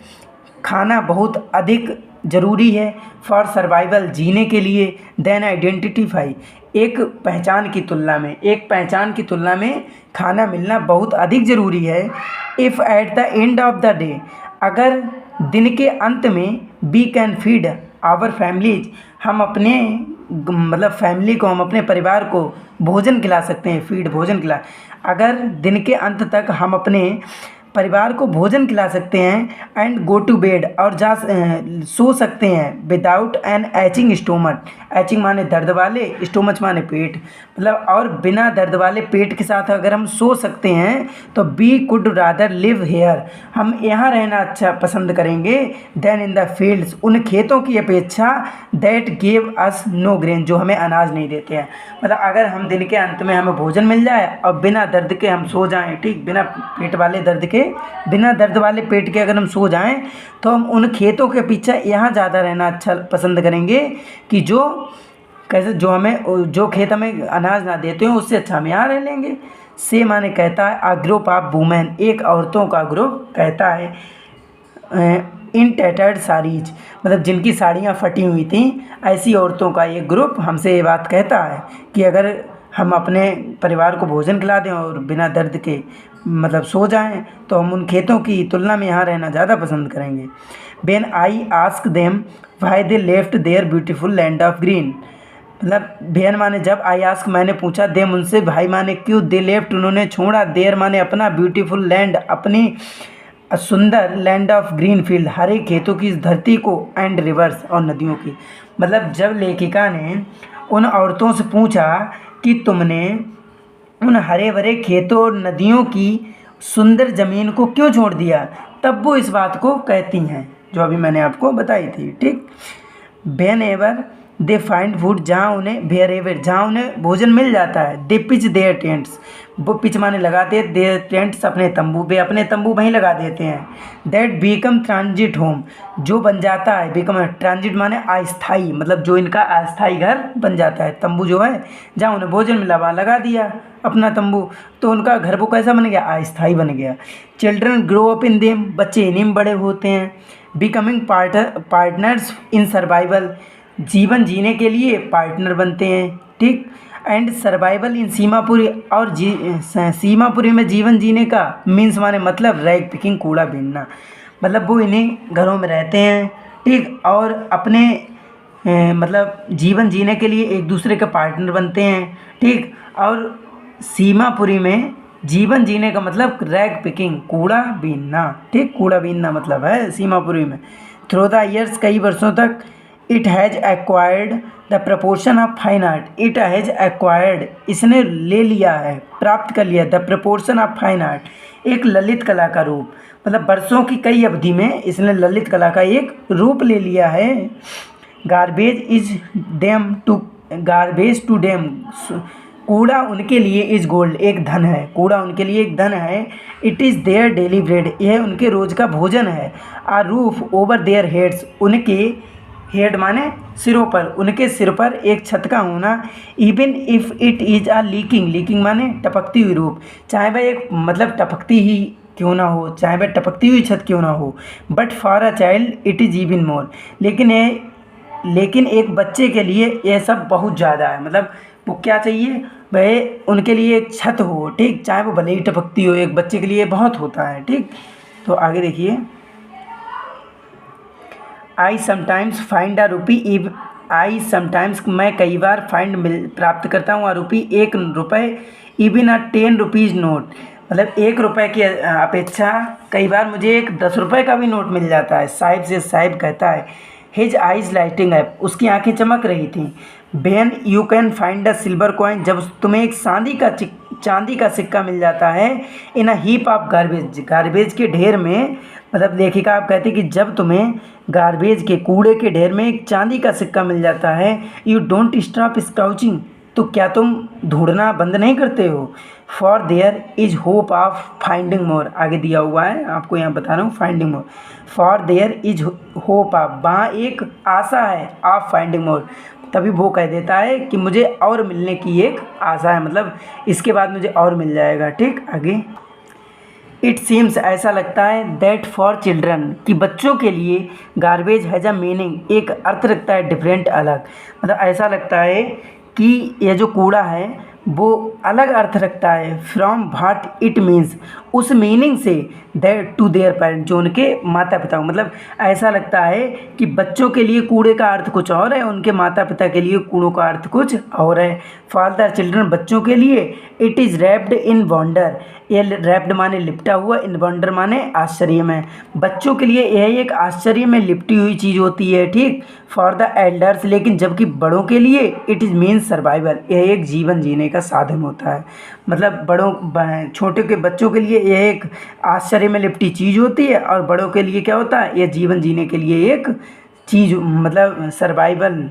खाना बहुत अधिक ज़रूरी है, फॉर सर्वाइवल, जीने के लिए, देन आइडेंटिफाई, एक पहचान की तुलना में, एक पहचान की तुलना में खाना मिलना बहुत अधिक ज़रूरी है। If at the end of the day, अगर दिन के अंत में, we can feed our families, हम अपने मतलब फैमिली को, हम अपने परिवार को भोजन खिला सकते हैं, फीड भोजन खिला, अगर दिन के अंत तक हम अपने परिवार को भोजन खिला सकते हैं। एंड गो टू बेड, और जा सो सकते हैं, without an etching stomach, etching माने दर्द वाले, स्टोमच माने पेट, मतलब और बिना दर्द वाले पेट के साथ अगर हम सो सकते हैं, तो we could rather live here, हम यहाँ रहना अच्छा पसंद करेंगे, देन इन द फील्ड्स, उन खेतों की अपेक्षा, that give us know grain, जो हमें अनाज नहीं देते हैं। मतलब अगर हम दिन के अंत में हमें भोजन मिल जाए और बिना दर्द के हम सो जाएं, ठीक, बिना पेट वाले दर्द के, बिना दर्द वाले पेट के अगर हम सो जाएं, तो हम उन खेतों के पीछे यहाँ ज़्यादा रहना अच्छा पसंद करेंगे, कि जो कैसे, जो हमें, जो खेत हमें अनाज ना देते हो, उससे अच्छा हम यहाँ रह लेंगे। से माने कहता है, आ ग्रुप ऑफ वुमेन, एक औरतों का ग्रुप कहता है, इन टैटर्ड साड़ीज, मतलब जिनकी साड़ियाँ फटी हुई थी, ऐसी औरतों का एक ग्रुप हमसे ये बात कहता है कि अगर हम अपने परिवार को भोजन खिला दें और बिना दर्द के मतलब सो जाएं, तो हम उन खेतों की तुलना में यहाँ रहना ज़्यादा पसंद करेंगे। Ben I ask them why they left there beautiful land of green, मतलब बेन माने जब, आई आस्क मैंने पूछा, देम उनसे, भाई माने क्यों, दे लेफ्ट उन्होंने छोड़ा, देयर माने अपना, ब्यूटीफुल लैंड अपनी सुंदर, लैंड ऑफ ग्रीन फील्ड हरे खेतों की इस धरती को, एंड रिवर्स और नदियों की। मतलब जब लेखिका ने उन औरतों से पूछा कि तुमने उन हरे भरे खेतों और नदियों की सुंदर ज़मीन को क्यों छोड़ दिया। तब वो इस बात को कहती हैं जो अभी मैंने आपको बताई थी, ठीक। When ever they find food, जहाँ उन्हें वेयर एवर, जहाँ उन्हें भोजन मिल जाता है, दे पिच देयर टेंट्स, वो पिच माने लगाते, देयर टेंट्स अपने तंबू, वे अपने तंबू वहीं लगा देते हैं। दैट बिकम ट्रांजिट होम, जो बन जाता है, बिकम ट्रांजिट माने अस्थाई, मतलब जो इनका अस्थाई घर बन जाता है। तंबू जो है जहाँ उन्हें भोजन मिला वहाँ लगा दिया अपना तंबू, तो उनका घर वो कैसा बन गया, अस्थाई बन गया। Children grow up in them, बच्चे इन्हीं में बड़े होते हैं। बिकमिंग पार्टनर्स इन सर्वाइवल, जीवन जीने के लिए पार्टनर बनते हैं, ठीक। एंड सर्वाइवल इन सीमापुरी, और सीमापुरी में जीवन जीने का मीन्स माने मतलब रैग पिकिंग, कूड़ा बीनना, मतलब वो इन्हीं घरों में रहते हैं, ठीक। और अपने मतलब जीवन जीने के लिए एक दूसरे के पार्टनर बनते हैं, ठीक। और सीमापुरी में जीवन जीने का मतलब रैग पिकिंग, कूड़ा बीनना, ठीक। कूड़ा बीनना मतलब है सीमापुरी में। थ्रू द ईयर्स, कई वर्षों तक, it has acquired the proportion of fine art, it has acquired, इसने ले लिया है, प्राप्त कर लिया, the proportion of fine art, एक ललित कला का रूप, मतलब वर्षों की कई अवधि में इसने ललित कला का एक रूप ले लिया है। Garbage is them to, garbage to them, कूड़ा उनके लिए इज गोल्ड, एक धन है, कूड़ा उनके लिए एक धन है। It is their daily bread, यह उनके रोज़ का भोजन है। आ रूफ ओवर देयर हेड्स, उनके हेड माने सिरों पर, उनके सिर पर एक छत का होना। Even if it is a leaking, leaking माने टपकती हुई रूप, चाहे वह एक मतलब टपकती ही क्यों ना हो, चाहे वह टपकती हुई छत क्यों ना हो। But for a child it is even more, लेकिन एक बच्चे के लिए यह सब बहुत ज़्यादा है, मतलब वो क्या चाहिए, वह उनके लिए एक छत हो, ठीक, चाहे वो भले ही टपकती हो, एक बच्चे के लिए बहुत होता है, ठीक। तो आगे देखिए, आई समटाइम्स फाइंड अ रुपी इव, आई समटाइम्स, मैं कई बार फाइंड प्राप्त करता हूँ, रुपी, एक रुपये, इवन अ 10 रुपीज़ नोट, मतलब 1 रुपये की अपेक्षा कई बार मुझे एक 10 रुपये का भी नोट मिल जाता है। साहिब से, साहिब कहता है, हिज आइज़ लाइटिंग अप, उसकी आंखें चमक रही थीं। When you can find a silver coin, जब तुम्हें एक चांदी का सिक्का मिल जाता है। In a heap of garbage, garbage के ढेर में, मतलब लेखिका आप कहती कि जब तुम्हें गार्बेज के, कूड़े के ढेर में एक चांदी का सिक्का मिल जाता है, यू डोंट स्टॉप स्काउचिंग, तो क्या तुम ढूंढना बंद नहीं करते हो। For there is hope of finding more, आगे दिया हुआ है आपको यहाँ बता रहा हूँ, finding more. For there is hope of, वहाँ एक आशा है, ऑफ फाइंडिंग मोर, तभी वो कह देता है कि मुझे और मिलने की एक आशा है, मतलब इसके बाद मुझे और मिल जाएगा, ठीक। आगे, इट सीम्स, ऐसा लगता है, दैट फॉर चिल्ड्रन, कि बच्चों के लिए गार्बेज हैज़ अ मीनिंग, एक अर्थ रखता है, डिफरेंट, अलग, मतलब ऐसा लगता है कि यह जो कूड़ा है वो अलग अर्थ रखता है, फ्रॉम व्हाट इट मीन्स, उस मीनिंग से, दैट टू देयर पेरेंट, जो उनके माता पिता, मतलब ऐसा लगता है कि बच्चों के लिए कूड़े का अर्थ कुछ और है, उनके माता पिता के लिए कूड़ों का अर्थ कुछ और है। फॉर द चिल्ड्रन, बच्चों के लिए, it is wrapped in wonder, ये रैप्ड माने लिपटा हुआ, इन वंडर माने आश्चर्य में, बच्चों के लिए यह एक आश्चर्य में लिपटी हुई चीज़ होती है, ठीक। फॉर द एल्डर्स, लेकिन जबकि बड़ों के लिए, इट इज़ मीन्स सर्वाइवल, यह एक जीवन जीने का साधन होता है, मतलब छोटे के बच्चों के लिए यह एक आश्चर्य में लिपटी चीज़ होती है, और बड़ों के लिए क्या होता है, यह जीवन जीने के लिए एक चीज़, मतलब सर्वाइवल,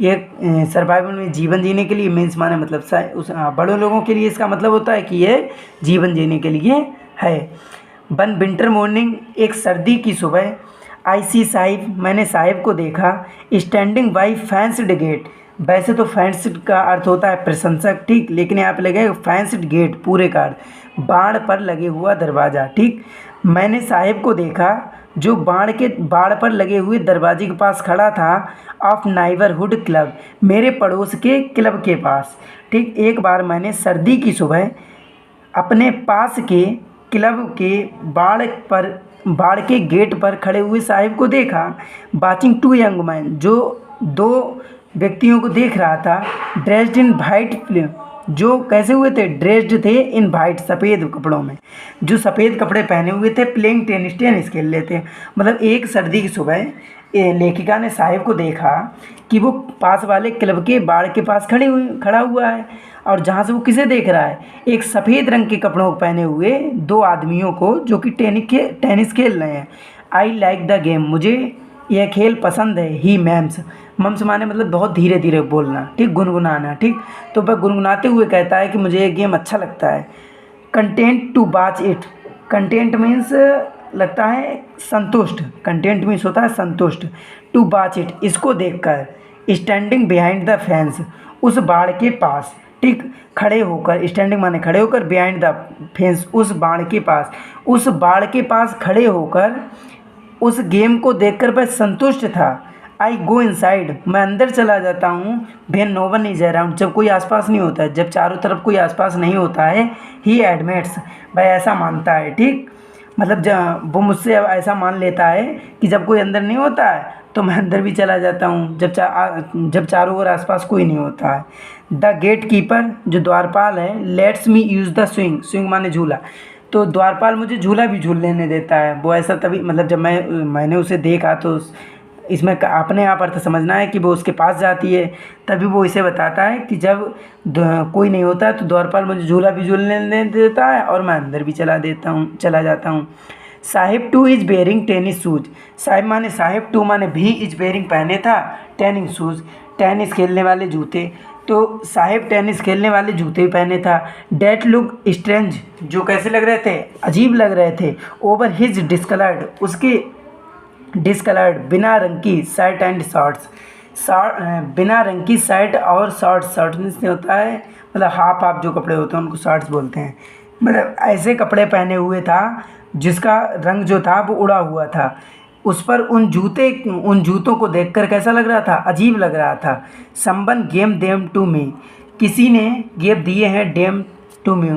एक सर्वाइवल में जीवन जीने के लिए, मीन्स माने मतलब उस बड़ों लोगों के लिए इसका मतलब होता है कि ये जीवन जीने के लिए है। वन विंटर मॉर्निंग, एक सर्दी की सुबह, आई सी साहिब, मैंने साहिब को देखा, स्टैंडिंग बाई फेंस्ड गेट, वैसे तो फेंस्ड का अर्थ होता है प्रशंसक, ठीक, लेकिन यहाँ पे लगेगा फेंस्ड गेट, पूरे का अर्थ बाड़ पर लगे हुआ दरवाज़ा, ठीक। मैंने साहिब को देखा जो बाड़ पर लगे हुए दरवाजे के पास खड़ा था, ऑफ नाइबरहुड क्लब, मेरे पड़ोस के क्लब के पास, ठीक। एक बार मैंने सर्दी की सुबह अपने पास के क्लब के बाड़ के गेट पर खड़े हुए साहिब को देखा। वाचिंग टू यंग मैन, जो 2 व्यक्तियों को देख रहा था। ड्रेस्ड इन वाइट, जो कैसे हुए थे, ड्रेस्ड थे इन वाइट, सफ़ेद कपड़ों में, जो सफ़ेद कपड़े पहने हुए थे, प्लेइंग टेनिस, टेनिस खेल रहे थे। मतलब एक सर्दी की सुबह लेखिका ने साहिब को देखा कि वो पास वाले क्लब के बाड़ के पास खड़ा हुआ है, और जहाँ से वो किसे देख रहा है, एक सफ़ेद रंग के कपड़ों को पहने हुए दो आदमियों को जो कि टेनिस खेल रहे हैं। आई लाइक द गेम, मुझे यह खेल पसंद है। ही मैम्स, मम्स माने मतलब बहुत धीरे धीरे बोलना, ठीक, गुनगुनाना, ठीक। तो वह गुनगुनाते हुए कहता है कि मुझे ये गेम अच्छा लगता है। Content to watch it, content means लगता है संतुष्ट, कंटेंट मीन्स होता है संतुष्ट। टू वॉच इट, इसको देखकर। स्टैंडिंग बिहाइंड द फेंस, उस बाड़ के पास, ठीक, खड़े होकर, स्टैंडिंग माने खड़े होकर, बिहाइंड द फेंस उस बाड़ के पास, उस बाड़ के पास खड़े होकर उस गेम को देखकर वह संतुष्ट था। आई गो इनसाइड, मैं अंदर चला जाता हूँ। When no one is around, जब कोई आसपास नहीं होता है, जब चारों तरफ कोई आसपास नहीं होता है। ही एडमिट्स, वह ऐसा मानता है, ठीक, मतलब जब वो मुझसे अब ऐसा मान लेता है कि जब कोई अंदर नहीं होता है तो मैं अंदर भी चला जाता हूँ, जब चारों ओर आसपास कोई नहीं होता है। द गेट कीपर, जो द्वारपाल है, let's me use the swing, swing माने झूला, तो द्वारपाल मुझे झूला भी झूल लेने देता है। वो ऐसा तभी, मतलब जब मैंने उसे देखा तो इसमें अपने आप अर्थ समझना है कि वो उसके पास जाती है, तभी वो इसे बताता है कि जब कोई नहीं होता तो द्वारपाल मुझे झूला भी झूलने देता है और मैं अंदर भी चला जाता हूँ। Sahib two is bearing tennis shoes, Sahib माने साहिब, टू माने भी, इज बेयरिंग पहने था, टेनिस शूज टेनिस खेलने वाले जूते, तो साहिब टेनिस खेलने वाले जूते भी पहने था। डेट लुक स्ट्रेंज, जो कैसे लग रहे थे, अजीब लग रहे थे। ओवर हिज डिस्कलर्ड, उसके डिस्कलर्ड बिना रंग की शर्ट एंड शॉर्ट्स, बिना रंग की शर्ट और शॉर्ट्स, शॉर्ट्स होता है मतलब हाफ हाफ जो कपड़े होते हैं उनको शॉर्ट्स बोलते हैं। मतलब ऐसे कपड़े पहने हुए था जिसका रंग जो था वो उड़ा हुआ था। उस पर उन जूतों को देखकर कैसा लग रहा था, अजीब लग रहा था। Someone gave them to me, किसी ने गिव दिए हैं, डेम टू मी,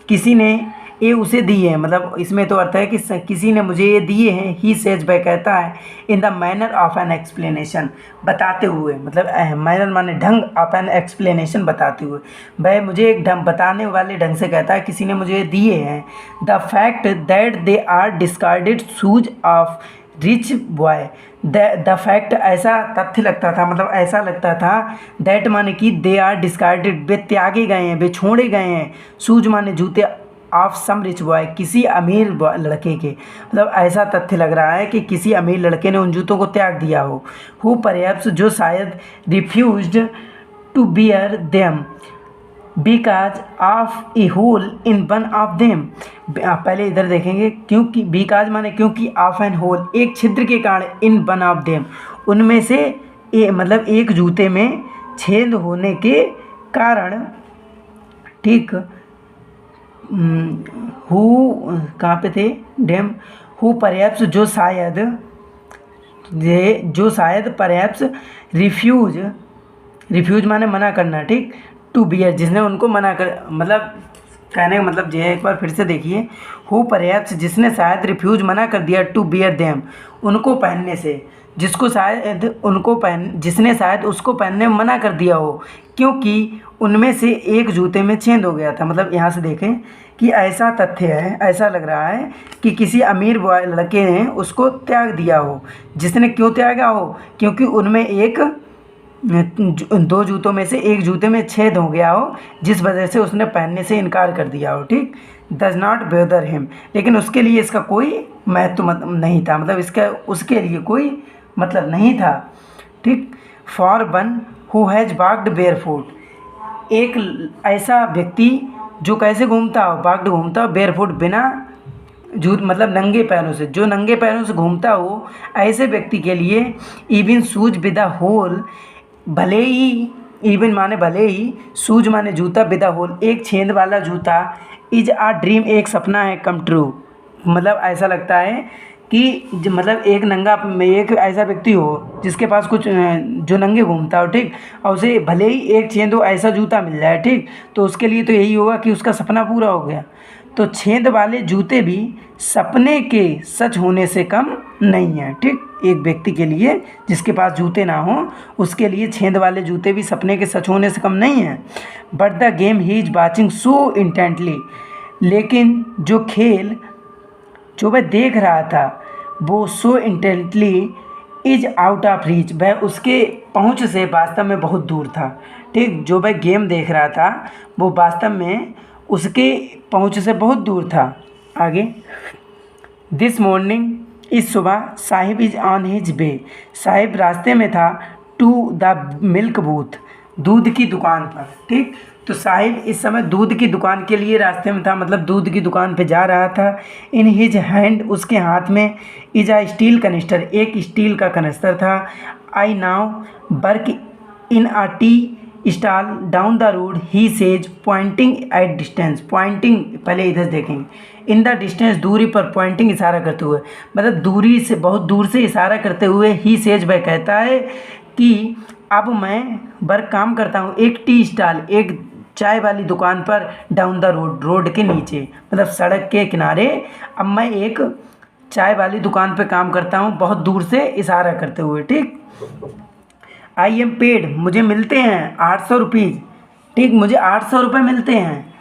किसी ने ये उसे दिए हैं, मतलब इसमें तो अर्थ है कि किसी ने मुझे ये दिए हैं। ही सेज, वह कहता है, in the manner of an explanation, बताते हुए, मतलब मैनर माने ढंग, ऑफ एन एक्सप्लेनेशन बताते हुए, वह मुझे एक ढंग बताने वाले ढंग से कहता है किसी ने मुझे दिए हैं। The fact that they are discarded shoes of rich boy, the fact, ऐसा तथ्य लगता था, मतलब ऐसा लगता था, दैट माने कि दे आर डिस्कार्डेड, वे त्यागे गए हैं, वे छोड़े गए हैं, शूज माने जूते, ऑफ सम रिच बॉय, किसी अमीर लड़के के, मतलब ऐसा तथ्य लग रहा है कि किसी अमीर लड़के ने उन जूतों को त्याग दिया हो। हु परहैप्स, जो शायद refused to wear them because of a hole in one of them, पहले इधर देखेंगे, क्योंकि बिकाज माने क्योंकि, ऑफ एन होल, एक छिद्र के कारण, इन वन ऑफ देम, उनमें से मतलब एक जूते में छेद होने के कारण, ठीक। हु कहाँ पे थे, डेम, हु परहैप्स, जो शायद परहैप्स रिफ्यूज माने मना करना, ठीक, टू बियर, जिसने उनको मना कर, मतलब कहने का मतलब ये है, एक बार फिर से देखिए, हु परहैप्स, जिसने शायद रिफ्यूज मना कर दिया, टू बियर देम, उनको पहनने से, जिसने शायद उसको पहनने में मना कर दिया हो, क्योंकि उनमें से एक जूते में छेद हो गया था। मतलब यहाँ से देखें कि ऐसा तथ्य है, ऐसा लग रहा है कि किसी अमीर लड़के ने उसको त्याग दिया हो। जिसने क्यों त्यागा हो, क्योंकि उनमें दो जूतों में से एक जूते में छेद हो गया हो, जिस वजह से उसने पहनने से इनकार कर दिया हो, ठीक। डज नॉट बेदर हिम, लेकिन उसके लिए इसका कोई महत्व नहीं था, मतलब इसका उसके लिए कोई मतलब नहीं था, ठीक। For one who has walked barefoot, एक ऐसा व्यक्ति जो कैसे घूमता हो, वॉक्ड घूमता हो, बेयरफुट बिना जूत, मतलब नंगे पैरों से, जो नंगे पैरों से घूमता हो, ऐसे व्यक्ति के लिए, even shoes with a hole, भले ही, इवन माने भले ही, शूज माने जूता, विद अ होल, एक छेद वाला जूता, इज आ ड्रीम, एक सपना है, कम ट्रू, मतलब ऐसा लगता है कि मतलब एक ऐसा व्यक्ति हो जिसके पास कुछ, जो नंगे घूमता हो, ठीक, और उसे भले ही एक छेद हो ऐसा जूता मिल जाए, ठीक, तो उसके लिए तो यही होगा कि उसका सपना पूरा हो गया। तो छेद वाले जूते भी सपने के सच होने से कम नहीं हैं, ठीक। एक व्यक्ति के लिए जिसके पास जूते ना हो, उसके लिए छेद वाले जूते भी सपने के सच होने से कम नहीं हैं। But the game he is watching so intently, लेकिन जो वह देख रहा था वो so intently is out of reach, वह उसके पहुंच से वास्तव में बहुत दूर था। ठीक, जो वह गेम देख रहा था वो वास्तव में उसके पहुंच से बहुत दूर था। आगे, दिस मॉर्निंग, इस सुबह, Sahib is on his way, Sahib रास्ते में था, टू द मिल्क बूथ, दूध की दुकान पर। ठीक, तो साहिब इस समय दूध की दुकान के लिए रास्ते में था, मतलब दूध की दुकान पे जा रहा था। इन हिज हैंड, उसके हाथ में, इज आ स्टील कनिस्टर, एक स्टील का कनिस्टर था। I now work in a tea stall down the road, he says pointing at distance, pointing पहले इधर देखेंगे, इन द डिस्टेंस, दूरी पर, पॉइंटिंग इशारा करते हुए, मतलब दूरी से, बहुत दूर से इशारा करते हुए। ही सेज, वह कहता है कि अब मैं वर्क काम करता हूँ एक टी स्टॉल, एक चाय वाली दुकान पर, डाउन द रोड, रोड के नीचे, मतलब सड़क के किनारे, अब मैं एक चाय वाली दुकान पे काम करता हूँ, बहुत दूर से इशारा करते हुए। ठीक, आई एम पेड, मुझे मिलते हैं 800 रुपीज़। ठीक, मुझे 800 रुपये मिलते हैं।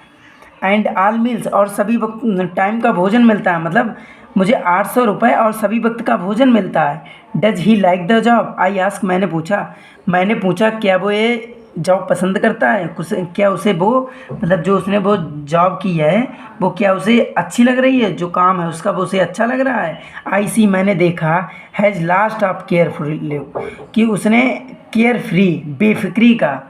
एंड ऑल मील्स, और सभी वक्त टाइम का भोजन मिलता है, मतलब मुझे 800 रुपये और सभी वक्त का भोजन मिलता है। Does he like the job, I ask, मैंने पूछा क्या वो ये जॉब पसंद करता है, कुछ क्या उसे वो, मतलब जो उसने वो जॉब की है वो क्या उसे अच्छी लग रही है, जो काम है उसका वो उसे अच्छा लग रहा है। आई सी, मैंने देखा, हैज़ लास्ट ऑफ केयरफुल, कि उसने केयर फ्री, बेफिक्री का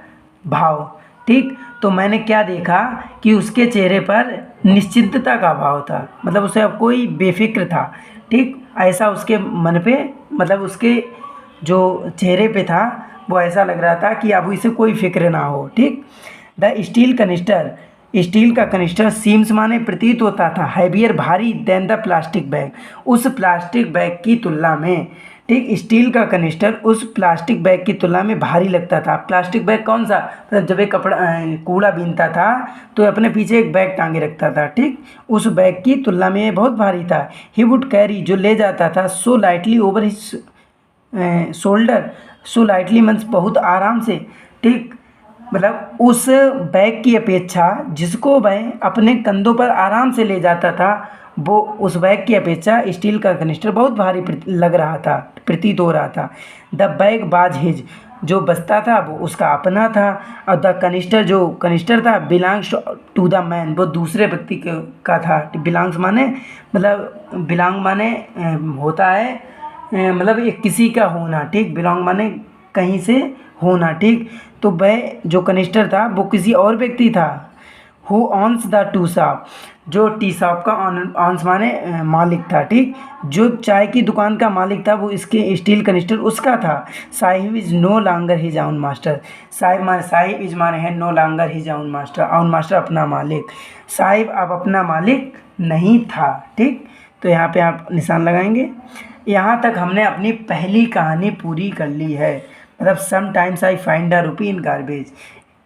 भाव। ठीक, तो मैंने क्या देखा कि उसके चेहरे पर निश्चिंतता का भाव था, मतलब उसे अब कोई बेफिक्र था। ठीक, ऐसा उसके मन पे, मतलब उसके जो चेहरे पे था वो ऐसा लग रहा था कि अब इसे कोई फिक्र ना हो। ठीक, द स्टील कनिस्टर, स्टील का कनिस्टर, सीम्स माने प्रतीत होता था, हैवियर, भारी, देन द प्लास्टिक बैग, उस प्लास्टिक बैग की तुलना में। ठीक, स्टील का कनिस्टर उस प्लास्टिक बैग की तुलना में भारी लगता था। प्लास्टिक बैग कौन सा, मतलब जब एक कपड़ा कूड़ा बीनता था तो अपने पीछे एक बैग टांगे रखता था। ठीक, उस बैग की तुलना में ये बहुत भारी था। ही वुड कैरी, जो ले जाता था, so lightly over his shoulder, so lightly means बहुत आराम से। ठीक, मतलब उस बैग की अपेक्षा जिसको वह अपने कंधों पर आराम से ले जाता था, वो उस बैग की अपेक्षा स्टील का कनिस्टर बहुत भारी लग रहा था, प्रतीत हो रहा था। द बैग बाज हिज, जो बस्ता था वो उसका अपना था, और द कनिस्टर, जो कनिस्टर था, बिलोंग्स टू द मैन, वो दूसरे व्यक्ति का था। बिलोंग्स माने, मतलब बिलोंग माने होता है, मतलब एक किसी का होना। ठीक, बिलोंग माने कहीं से होना। ठीक, तो वह जो कनिस्टर था वो किसी और व्यक्ति था। हु ऑन्स द टू शॉप, जो टी शॉप का ऑन्स माने मालिक था। ठीक, जो चाय की दुकान का मालिक था वो इसके स्टील कनिस्टर उसका था। Saheb is no longer his own master, Saheb is माने है no longer his own master अपना मालिक, साहिब अब अपना मालिक नहीं था। ठीक, तो यहाँ पे आप निशान लगाएंगे। यहाँ तक हमने अपनी पहली कहानी पूरी कर ली है। मतलब sometimes I find a rupee in garbage,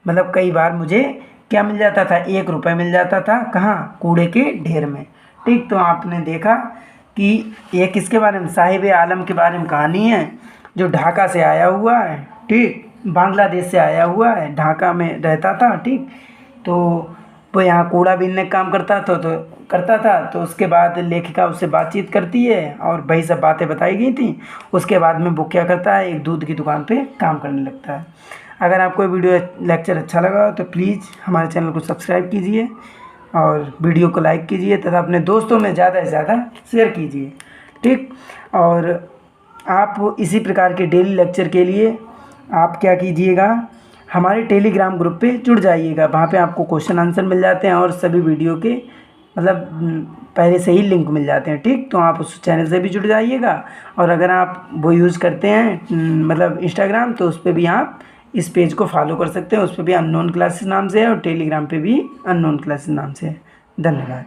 मतलब कई बार मुझे क्या मिल जाता था, 1 रुपये मिल जाता था, कहाँ, कूड़े के ढेर में। ठीक, तो आपने देखा कि ये किसके बारे में, साहिब आलम के बारे में कहानी है, जो ढाका से आया हुआ है। ठीक, बांग्लादेश से आया हुआ है, ढाका में रहता था। ठीक, तो वो यहाँ कूड़ा बीनने का काम करता था, तो उसके बाद लेखिका उससे बातचीत करती है और वही सब बातें बताई गई थी। उसके बाद में वो क्या करता है, एक दूध की दुकान पे काम करने लगता है। अगर आपको वीडियो लेक्चर अच्छा लगा हो तो प्लीज़ हमारे चैनल को सब्सक्राइब कीजिए और वीडियो को लाइक कीजिए तथा अपने दोस्तों में ज़्यादा से ज़्यादा शेयर कीजिए। ठीक, और आप इसी प्रकार के डेली लेक्चर के लिए आप क्या कीजिएगा, हमारे टेलीग्राम ग्रुप पे जुड़ जाइएगा। वहाँ पे आपको क्वेश्चन आंसर मिल जाते हैं और सभी वीडियो के मतलब पहले से ही लिंक मिल जाते हैं। ठीक, तो आप उस चैनल से भी जुड़ जाइएगा। और अगर आप वो यूज़ करते हैं मतलब इंस्टाग्राम, तो उस पर भी आप इस पेज को फॉलो कर सकते हैं। उस पर भी अननोन क्लासेस नाम से है और टेलीग्राम पे भी अननोन क्लासेस नाम से है। धन्यवाद।